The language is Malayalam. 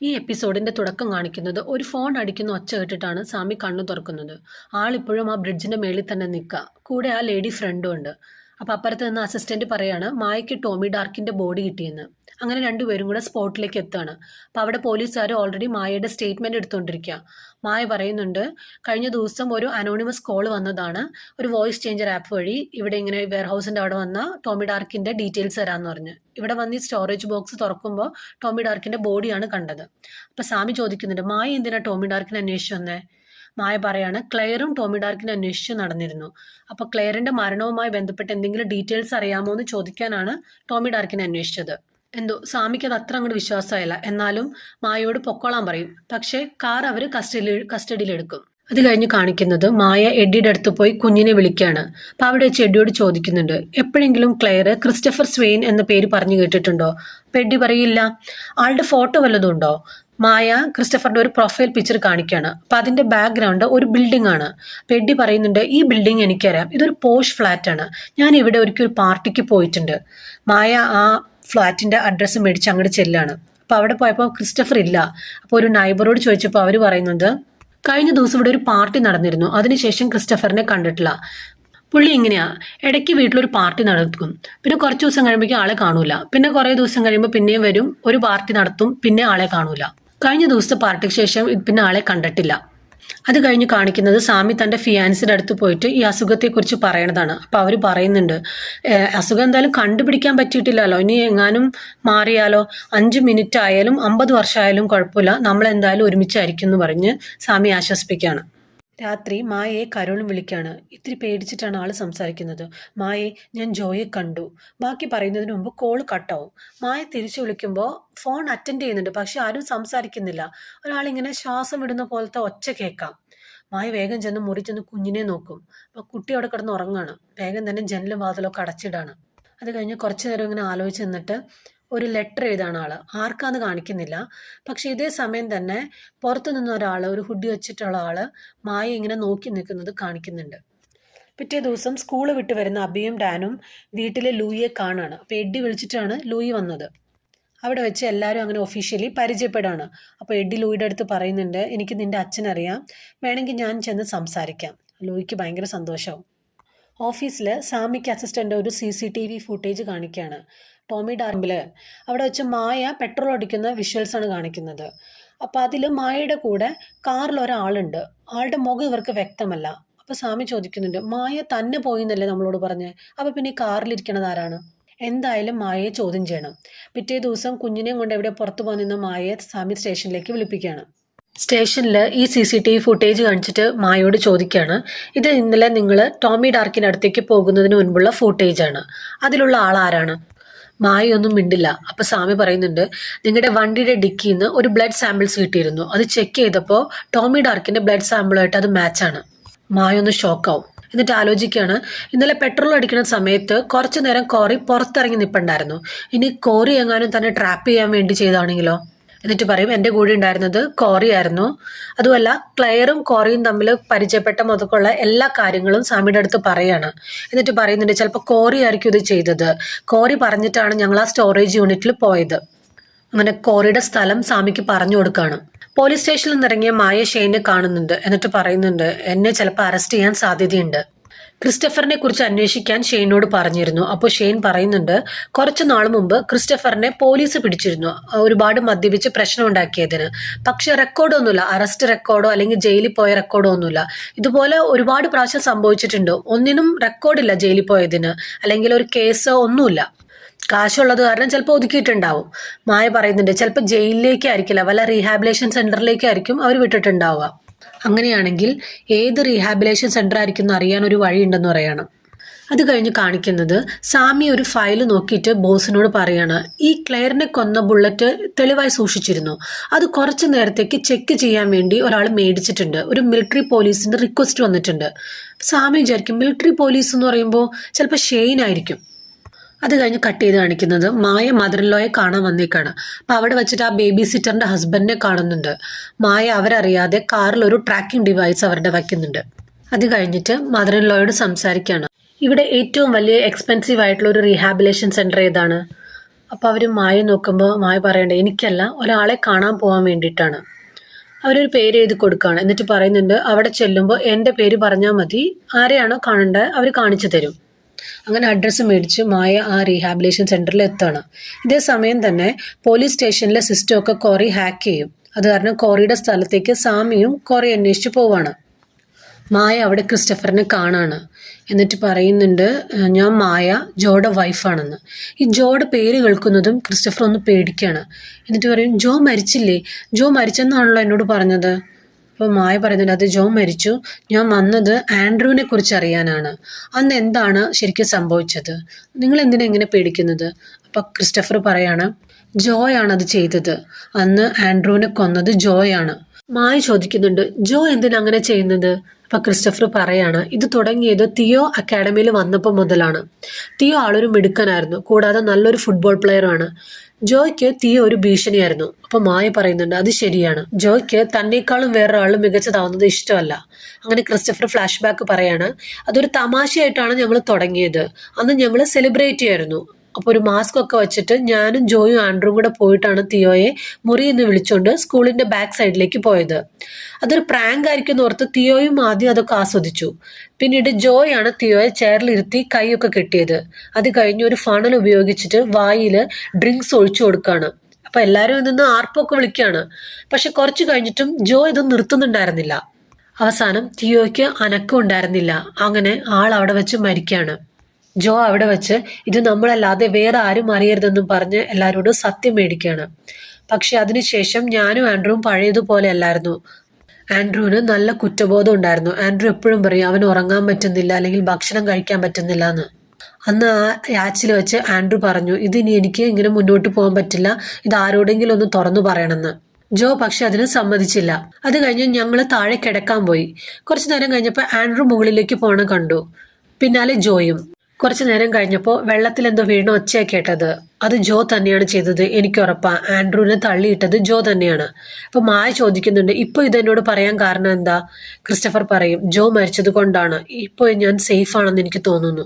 ഈ എപ്പിസോഡിന്റെ തുടക്കം കാണിക്കുന്നത് ഒരു ഫോൺ അടിക്കുന്ന ഒച്ച കേട്ടിട്ടാണ് സാമി കണ്ണു തുറക്കുന്നത്. ആളിപ്പോഴും ആ ബ്രിഡ്ജിന്റെ മേളിൽ തന്നെ നിൽക്കുക. കൂടെ ആ ലേഡി ഫ്രണ്ടും ഉണ്ട്. അപ്പൊ അപ്പുറത്ത് നിന്ന് അസിസ്റ്റന്റ് പറയാണ് മായയ്ക്ക് ടോമി ഡാർക്കിന്റെ ബോഡി കിട്ടിയെന്ന്. അങ്ങനെ രണ്ടുപേരും കൂടെ സ്പോട്ടിലേക്ക് എത്താണ്. അപ്പൊ അവിടെ പോലീസുകാർ ഓൾറെഡി മായയുടെ സ്റ്റേറ്റ്മെന്റ് എടുത്തുകൊണ്ടിരിക്കുക. മായ പറയുന്നുണ്ട്, കഴിഞ്ഞ ദിവസം ഒരു അനോണിമസ് കോൾ വന്നതാണ്, ഒരു വോയിസ് ചേഞ്ചർ ആപ്പ് വഴി ഇവിടെ ഇങ്ങനെ വെയർഹൗസിന്റെ അവിടെ വന്ന ടോമി ഡാർക്കിന്റെ ഡീറ്റെയിൽസ് തരാമെന്ന് പറഞ്ഞ്. ഇവിടെ വന്ന് ഈ സ്റ്റോറേജ് ബോക്സ് തുറക്കുമ്പോൾ ടോമി ഡാർക്കിന്റെ ബോഡിയാണ് കണ്ടത്. അപ്പൊ സാമി ചോദിക്കുന്നുണ്ട്, മായ എന്തിനാ ടോമി ഡാർക്കിനെ അന്വേഷിച്ചു വന്നേ? മായ പറയാണ്, ക്ലെയറും ടോമി ഡാർക്കിനെ അന്വേഷിച്ച് നടന്നിരുന്നു. അപ്പൊ ക്ലെയറിന്റെ മരണവുമായി ബന്ധപ്പെട്ട് എന്തെങ്കിലും ഡീറ്റെയിൽസ് അറിയാമോ എന്ന് ചോദിക്കാനാണ് ടോമി ഡാർക്കിനെ അന്വേഷിച്ചത്. എന്തോ സാമിക്ക് അത് അത്ര അങ്ങോട്ട് വിശ്വാസമായില്ല. എന്നാലും മായയോട് പൊക്കോളാൻ പറയും. പക്ഷേ കാർ അവർ കസ്റ്റഡിയിലെടുക്കും. അത് കഴിഞ്ഞ് കാണിക്കുന്നത് മായ എഡ്ഡിയുടെ അടുത്ത് പോയി കുഞ്ഞിനെ വിളിക്കുകയാണ്. അപ്പൊ അവിടെ വെച്ച് എഡ്ഡിയോട് ചോദിക്കുന്നുണ്ട്, എപ്പോഴെങ്കിലും ക്ലെയർ ക്രിസ്റ്റഫർ സ്വെയിൻ എന്ന പേര് പറഞ്ഞു കേട്ടിട്ടുണ്ടോ? അപ്പൊ എഡ്ഡി പറയില്ല. ആളുടെ ഫോട്ടോ വല്ലതും ഉണ്ടോ? മായ ക്രിസ്റ്റഫറിന്റെ ഒരു പ്രൊഫൈൽ പിക്ചർ കാണിക്കുകയാണ്. അപ്പൊ അതിന്റെ ബാക്ക്ഗ്രൗണ്ട് ഒരു ബിൽഡിംഗ് ആണ്. അപ്പൊ എഡ്ഡി പറയുന്നുണ്ട്, ഈ ബിൽഡിംഗ് എനിക്കറിയാം, ഇതൊരു പോഷ് ഫ്ലാറ്റ് ആണ്, ഞാൻ ഇവിടെ ഒരിക്കൽ പാർട്ടിക്ക് പോയിട്ടുണ്ട്. മായ ആ ഫ്ലാറ്റിന്റെ അഡ്രസ്സ് മേടിച്ച് അങ്ങോട്ട് ചെല്ലാണ്. അപ്പൊ അവിടെ പോയപ്പോൾ ക്രിസ്റ്റഫർ ഇല്ല. അപ്പോൾ ഒരു നൈബറോട് ചോദിച്ചപ്പോൾ അവർ പറയുന്നത്, കഴിഞ്ഞ ദിവസം ഇവിടെ ഒരു പാർട്ടി നടന്നിരുന്നു, അതിനുശേഷം ക്രിസ്റ്റഫറിനെ കണ്ടിട്ടില്ല. പുള്ളി ഇങ്ങനെയാ, ഇടയ്ക്ക് വീട്ടിലൊരു പാർട്ടി നടത്തും, പിന്നെ കുറച്ച് ദിവസം കഴിയുമ്പോഴേക്കും ആളെ കാണൂല, പിന്നെ കുറേ ദിവസം കഴിയുമ്പോൾ പിന്നെയും വരും, ഒരു പാർട്ടി നടത്തും, പിന്നെ ആളെ കാണൂല. കഴിഞ്ഞ ദിവസത്തെ പാർട്ടിക്ക് ശേഷം പിന്നെ ആളെ കണ്ടിട്ടില്ല. അത് കഴിഞ്ഞ് കാണിക്കുന്നത് സാമി തൻ്റെ ഫിയാൻസിൻ്റെ അടുത്ത് പോയിട്ട് ഈ അസുഖത്തെക്കുറിച്ച് പറയണതാണ്. അപ്പോൾ അവർ പറയുന്നുണ്ട്, അസുഖം എന്തായാലും കണ്ടുപിടിക്കാൻ പറ്റിയിട്ടില്ലല്ലോ, ഇനി എങ്ങാനും മാറിയാലോ, 5 മിനിറ്റ് ആയാലും 50 വർഷമായാലും കുഴപ്പമില്ല, നമ്മളെന്തായാലും ഒരുമിച്ചായിരിക്കും എന്ന് പറഞ്ഞ് സാമി ആശ്വസിപ്പിക്കുകയാണ്. രാത്രി മായയെ കരോളും വിളിക്കാണ്. ഇത്തിരി പേടിച്ചിട്ടാണ് ആള് സംസാരിക്കുന്നത്. മായെ, ഞാൻ ജോയെ കണ്ടു. ബാക്കി പറയുന്നതിന് മുമ്പ് കോള് കട്ടാവും. മായ തിരിച്ചു വിളിക്കുമ്പോൾ ഫോൺ അറ്റൻഡ് ചെയ്യുന്നുണ്ട്, പക്ഷെ ആരും സംസാരിക്കുന്നില്ല. ഒരാളിങ്ങനെ ശ്വാസം വിടുന്ന പോലത്തെ ഒച്ച കേൾക്കാം. മായ വേഗം ചെന്ന് മുറി ചെന്ന് കുഞ്ഞിനെ നോക്കും. അപ്പൊ കുട്ടി അവിടെ കിടന്ന് ഉറങ്ങാണ്. വേഗം തന്നെ ജനലും വാതിലൊക്കെ അടച്ചിടാണ്. അത് കഴിഞ്ഞ് കുറച്ചു നേരം ഇങ്ങനെ ആലോചിച്ച് നിന്നിട്ട് ഒരു ലെറ്റർ എഴുതാണ് ആള്. ആർക്കാന്ന് കാണിക്കുന്നില്ല. പക്ഷെ ഇതേ സമയം തന്നെ പുറത്തു നിന്ന് ഒരാൾ, ഒരു ഹുഡി വെച്ചിട്ടുള്ള ആള് മായ ഇങ്ങനെ നോക്കി നിൽക്കുന്നത് കാണിക്കുന്നുണ്ട്. പിറ്റേ ദിവസം സ്കൂള് വിട്ട് വരുന്ന അബിയും ഡാനും വീട്ടിലെ ലൂയിയെ കാണാണ്. അപ്പൊ എഡ്ഡി വിളിച്ചിട്ടാണ് ലൂയി വന്നത്. അവിടെ വെച്ച് എല്ലാവരും അങ്ങനെ ഒഫീഷ്യലി പരിചയപ്പെടാണ്. അപ്പോൾ എഡ്ഡി ലൂയിയുടെ അടുത്ത് പറയുന്നുണ്ട്, എനിക്ക് നിന്റെ അച്ഛനറിയാം, വേണമെങ്കിൽ ഞാൻ ചെന്ന് സംസാരിക്കാം. ലൂയിക്ക് ഭയങ്കര സന്തോഷമാവും. ഓഫീസിൽ സാമിക്ക് അസിസ്റ്റൻ്റ് ഒരു CCTV ഫുട്ടേജ് കാണിക്കുകയാണ്. ടോമി ഡാർക്കില് അവിടെ വെച്ച് മായ പെട്രോൾ അടിക്കുന്ന വിഷ്വൽസ് ആണ് കാണിക്കുന്നത്. അപ്പം അതിൽ മായയുടെ കൂടെ കാറിൽ ഒരാളുണ്ട്. ആളുടെ മുഖം ഇവർക്ക് വ്യക്തമല്ല. അപ്പം സാമി ചോദിക്കുന്നുണ്ട്, മായ തന്നെ പോയി എന്നല്ലേ നമ്മളോട് പറഞ്ഞേ, അപ്പം പിന്നെ ഈ കാറിലിരിക്കണത് ആരാണ്? എന്തായാലും മായയെ ചോദ്യം ചെയ്യണം. പിറ്റേ ദിവസം കുഞ്ഞിനെയും കൊണ്ട് എവിടെ പുറത്തു പോകുന്ന മായയെ സാമി സ്റ്റേഷനിലേക്ക് വിളിപ്പിക്കുകയാണ്. സ്റ്റേഷനിൽ ഈ CCTV ഫുട്ടേജ് കാണിച്ചിട്ട് മായോട് ചോദിക്കുകയാണ്, ഇത് ഇന്നലെ നിങ്ങൾ ടോമി ഡാർക്കിൻ്റെ അടുത്തേക്ക് പോകുന്നതിന് മുൻപുള്ള ഫുട്ടേജാണ്, അതിലുള്ള ആളാരാണ്? മായൊന്നും മിണ്ടില്ല. അപ്പൊ സാമി പറയുന്നുണ്ട്, നിങ്ങളുടെ വണ്ടിയുടെ ഡിക്കിയിൽ നിന്ന് ഒരു ബ്ലഡ് സാമ്പിൾസ് കിട്ടിയിരുന്നു, അത് ചെക്ക് ചെയ്തപ്പോൾ ടോമി ഡാർക്കിന്റെ ബ്ലഡ് സാമ്പിളുമായിട്ട് അത് മാച്ചാണ്. മായൊന്ന് ഷോക്കാവും. എന്നിട്ട് ആലോചിക്കുകയാണ്, ഇന്നലെ പെട്രോൾ അടിക്കുന്ന സമയത്ത് കുറച്ചു നേരം കോറി പുറത്തിറങ്ങി നിൽപ്പുണ്ടായിരുന്നു, ഇനി കോറി എങ്ങാനും തന്നെ ട്രാപ്പ് ചെയ്യാൻ വേണ്ടി ചെയ്താണെങ്കിലോ? എന്നിട്ട് പറയും, എൻ്റെ കൂടെ ഉണ്ടായിരുന്നത് കോറി ആയിരുന്നു. അതുമല്ല, ക്ലെയറും കോറിയും തമ്മിൽ പരിചയപ്പെട്ട മുതലുള്ള എല്ലാ കാര്യങ്ങളും സാമിയുടെ അടുത്ത് പറയാണ്. എന്നിട്ട് പറയുന്നുണ്ട്, ചിലപ്പോൾ കോറി ആയിരിക്കും ഇത് ചെയ്തത്, കോറി പറഞ്ഞിട്ടാണ് ഞങ്ങൾ ആ സ്റ്റോറേജ് യൂണിറ്റിൽ പോയത്. അങ്ങനെ കോറിയുടെ സ്ഥലം സാമിക്ക് പറഞ്ഞു കൊടുക്കുകയാണ്. പോലീസ് സ്റ്റേഷനിൽ നിന്ന് ഇറങ്ങിയ മായ ഷെയ്നെ കാണുന്നുണ്ട്. എന്നിട്ട് പറയുന്നുണ്ട്, എന്നെ ചിലപ്പോൾ അറസ്റ്റ് ചെയ്യാൻ സാധ്യതയുണ്ട്. ക്രിസ്റ്റഫറിനെ കുറിച്ച് അന്വേഷിക്കാൻ ഷെയ്നോട് പറഞ്ഞിരുന്നു. അപ്പോൾ ഷെയ്ൻ പറയുന്നുണ്ട്, കുറച്ചു നാൾ മുമ്പ് ക്രിസ്റ്റഫറിനെ പോലീസ് പിടിച്ചിരുന്നു, ഒരുപാട് മദ്യപിച്ച് പ്രശ്നം ഉണ്ടാക്കിയതിന്. പക്ഷെ റെക്കോർഡൊന്നുമില്ല, അറസ്റ്റ് റെക്കോർഡോ അല്ലെങ്കിൽ ജയിലിൽ പോയ റെക്കോർഡോ ഒന്നുമില്ല. ഇതുപോലെ ഒരുപാട് പ്രാവശ്യം സംഭവിച്ചിട്ടുണ്ട്, ഒന്നിനും റെക്കോർഡില്ല ജയിലിൽ പോയതിന്, അല്ലെങ്കിൽ ഒരു കേസോ ഒന്നുമില്ല. കാശുള്ളത് കാരണം ചിലപ്പോൾ ഒതുക്കിയിട്ടുണ്ടാവും. മായ പറയുന്നുണ്ട്, ചിലപ്പോൾ ജയിലിലേക്കായിരിക്കില്ല, വല്ല റീഹാബിലേഷൻ സെന്ററിലേക്കായിരിക്കും അവർ വിട്ടിട്ടുണ്ടാവുക. അങ്ങനെയാണെങ്കിൽ ഏത് റീഹാബിലേഷൻ സെന്റർ ആയിരിക്കും എന്ന് അറിയാൻ ഒരു വഴിയുണ്ടെന്ന് പറയണം. അത് കഴിഞ്ഞ് കാണിക്കുന്നത് സാമി ഒരു ഫയൽ നോക്കിയിട്ട് ബോസിനോട് പറയാണ്, ഈ ക്ലെയറിനെ കൊന്ന ബുള്ളറ്റ് തെളിവായി സൂക്ഷിച്ചിരുന്നു, അത് കുറച്ചു നേരത്തേക്ക് ചെക്ക് ചെയ്യാൻ വേണ്ടി ഒരാൾ മേടിച്ചിട്ടുണ്ട്, ഒരു മിലിറ്ററി പോലീസിന്റെ റിക്വസ്റ്റ് വന്നിട്ടുണ്ട്. സാമി വിചാരിക്കും, മിലിറ്ററി പോലീസ് എന്ന് പറയുമ്പോൾ ചിലപ്പോൾ ഷെയ്ൻ ആയിരിക്കും. അത് കഴിഞ്ഞ് കട്ട് ചെയ്ത് കാണിക്കുന്നത് മായ മദർ ഇൻ ലോയെ കാണാൻ വന്നേക്കാണ്. അപ്പൊ അവിടെ വെച്ചിട്ട് ആ ബേബി സിറ്ററിന്റെ ഹസ്ബൻഡിനെ കാണുന്നുണ്ട്. മായ അവരറിയാതെ കാറിൽ ഒരു ട്രാക്കിംഗ് ഡിവൈസ് അവരുടെ വയ്ക്കുന്നുണ്ട്. അത് കഴിഞ്ഞിട്ട് മദർ ഇൻ ലോയോട് സംസാരിക്കുകയാണ്. ഇവിടെ ഏറ്റവും വലിയ എക്സ്പെൻസീവ് ആയിട്ടുള്ള ഒരു റീഹാബിലേഷൻ സെന്റർ ഏതാണ്? അപ്പോൾ അവർ മായ നോക്കുമ്പോൾ മായ പറയണ്ടേ എനിക്കല്ല ഒരാളെ കാണാൻ പോകാൻ വേണ്ടിയിട്ടാണ്. അവരൊരു പേര് എഴുതി കൊടുക്കുകയാണ്. എന്നിട്ട് പറയുന്നുണ്ട് അവിടെ ചെല്ലുമ്പോൾ എൻ്റെ പേര് പറഞ്ഞാൽ മതി, ആരെയാണോ കാണേണ്ടത് അവർ കാണിച്ചു തരും. അങ്ങനെ അഡ്രസ്സ് മേടിച്ച് മായ ആ റീഹാബിലേഷൻ സെൻറ്ററിൽ എത്തുകയാണ്. ഇതേ സമയം തന്നെ പോലീസ് സ്റ്റേഷനിലെ സിസ്റ്റമൊക്കെ കോറി ഹാക്ക് ചെയ്യും. അത് കാരണം കോറിയുടെ സ്ഥലത്തേക്ക് സാമിയും കോറി അന്വേഷിച്ച് പോവാണ്. മായ അവിടെ ക്രിസ്റ്റഫറിനെ കാണാണ്. എന്നിട്ട് പറയുന്നുണ്ട് ഞാൻ മായ, ജോയുടെ വൈഫാണെന്ന്. ഈ ജോയുടെ പേര് കേൾക്കുന്നതും ക്രിസ്റ്റഫർ ഒന്ന് പേടിക്കുകയാണ്. എന്നിട്ട് പറയും ജോ മരിച്ചില്ലേ, ജോ മരിച്ചെന്നാണല്ലോ എന്നോട് പറഞ്ഞത്. അപ്പോൾ മായ പറയുന്നുണ്ട് അത് ജോ മരിച്ചു, ഞാൻ വന്നത് ആൻഡ്രൂവിനെ കുറിച്ച് അറിയാനാണ്. അന്ന് എന്താണ് ശരിക്കും സംഭവിച്ചത്, നിങ്ങൾ എന്തിനാ ഇങ്ങനെ പേടിക്കുന്നത്? അപ്പോൾ ക്രിസ്റ്റഫർ പറയാണ് ജോയാണ് അത് ചെയ്തത്, അന്ന് ആൻഡ്രൂവിനെ കൊന്നത് ജോയാണ്. മായ ചോദിക്കുന്നുണ്ട് ജോ എന്തിനാ അങ്ങനെ ചെയ്യുന്നത്? അപ്പൊ ക്രിസ്റ്റഫർ പറയാണ് ഇത് തുടങ്ങിയത് തിയോ അക്കാഡമിയിൽ വന്നപ്പോൾ മുതലാണ്. തിയോ ആളൊരു മിടുക്കനായിരുന്നു, കൂടാതെ നല്ലൊരു ഫുട്ബോൾ പ്ലെയറുമാണ്. ജോയ്ക്ക് തിയോ ഒരു ഭീഷണിയായിരുന്നു. അപ്പൊ മായ പറയുന്നുണ്ട് അത് ശരിയാണ്, ജോയ്ക്ക് തന്നേക്കാളും വേറൊരാളും മികച്ചതാവുന്നത് ഇഷ്ടമല്ല. അങ്ങനെ ക്രിസ്റ്റഫർ ഫ്ലാഷ് ബാക്ക് പറയാണ് അതൊരു തമാശയായിട്ടാണ് ഞങ്ങൾ തുടങ്ങിയത്, അന്ന് ഞങ്ങൾ സെലിബ്രേറ്റ് ചെയ്യായിരുന്നു. അപ്പോൾ ഒരു മാസ്ക് ഒക്കെ വെച്ചിട്ട് ഞാനും ജോയും ആൻഡ്രും കൂടെ പോയിട്ടാണ് തിയോയെ മുറിയിൽ നിന്ന് വിളിച്ചുകൊണ്ട് സ്കൂളിന്റെ ബാക്ക് സൈഡിലേക്ക് പോയത്. അതൊരു പ്രാങ്ക് ആയിരിക്കും എന്ന് ഓർത്ത് തിയോയും ആദ്യം അതൊക്കെ ആസ്വദിച്ചു. പിന്നീട് ജോയാണ് തിയോയെ ചെയറിലിരുത്തി കൈയൊക്കെ കെട്ടിയത്. അത് കഴിഞ്ഞ് ഒരു ഫണൽ ഉപയോഗിച്ചിട്ട് വായിൽ ഡ്രിങ്ക്സ് ഒഴിച്ചു കൊടുക്കുകയാണ്. അപ്പൊ എല്ലാവരും നിന്ന് ആർപ്പൊക്കെ വിളിക്കുകയാണ്. പക്ഷെ കുറച്ച് കഴിഞ്ഞിട്ടും ജോ ഇത് നിർത്തുന്നുണ്ടായിരുന്നില്ല. അവസാനം തിയോയ്ക്ക് അനക്കം ഉണ്ടായിരുന്നില്ല. അങ്ങനെ ആൾ അവിടെ വെച്ച് മരിക്കുകയാണ്. ജോ അവിടെ വെച്ച് ഇത് നമ്മളല്ലാതെ വേറെ ആരും അറിയരുതെന്നും പറഞ്ഞ് എല്ലാവരോടും സത്യം മേടിക്കുകയാണ്. പക്ഷെ അതിനുശേഷം ഞാനും ആൻഡ്രുവും പഴയതുപോലെ അല്ലായിരുന്നു. ആൻഡ്രുവിന് നല്ല കുറ്റബോധം ഉണ്ടായിരുന്നു. ആൻഡ്രു എപ്പോഴും പറയും അവന് ഉറങ്ങാൻ പറ്റുന്നില്ല അല്ലെങ്കിൽ ഭക്ഷണം കഴിക്കാൻ പറ്റുന്നില്ല എന്ന്. അന്ന് ആ യാച്ചിൽ വെച്ച് ആൻഡ്രു പറഞ്ഞു ഇതിനി എനിക്ക് ഇങ്ങനെ മുന്നോട്ട് പോകാൻ പറ്റില്ല, ഇത് ആരോടെങ്കിലും ഒന്ന് തുറന്നു പറയണമെന്ന്. ജോ പക്ഷെ അതിന് സമ്മതിച്ചില്ല. അത് കഴിഞ്ഞ് ഞങ്ങൾ താഴെ കിടക്കാൻ പോയി. കുറച്ചു നേരം കഴിഞ്ഞപ്പോൾ ആൻഡ്രു മുകളിലേക്ക് പോണ കണ്ടു, പിന്നാലെ ജോയും. കുറച്ചു നേരം കഴിഞ്ഞപ്പോൾ വെള്ളത്തിൽ എന്തോ വീണ ഒച്ചയാ കേട്ടത്. അത് ജോ തന്നെയാണ് ചെയ്തത്, എനിക്ക് ഉറപ്പാ. ആൻഡ്രൂവിനെ തള്ളിയിട്ടത് ജോ തന്നെയാണ്. അപ്പൊ മായ ചോദിക്കുന്നുണ്ട് ഇപ്പൊ ഇതെന്നോട് പറയാൻ കാരണം എന്താ? ക്രിസ്റ്റഫർ പറയും ജോ മരിച്ചത് കൊണ്ടാണ്, ഇപ്പൊ ഞാൻ സേഫ് ആണെന്ന് എനിക്ക് തോന്നുന്നു.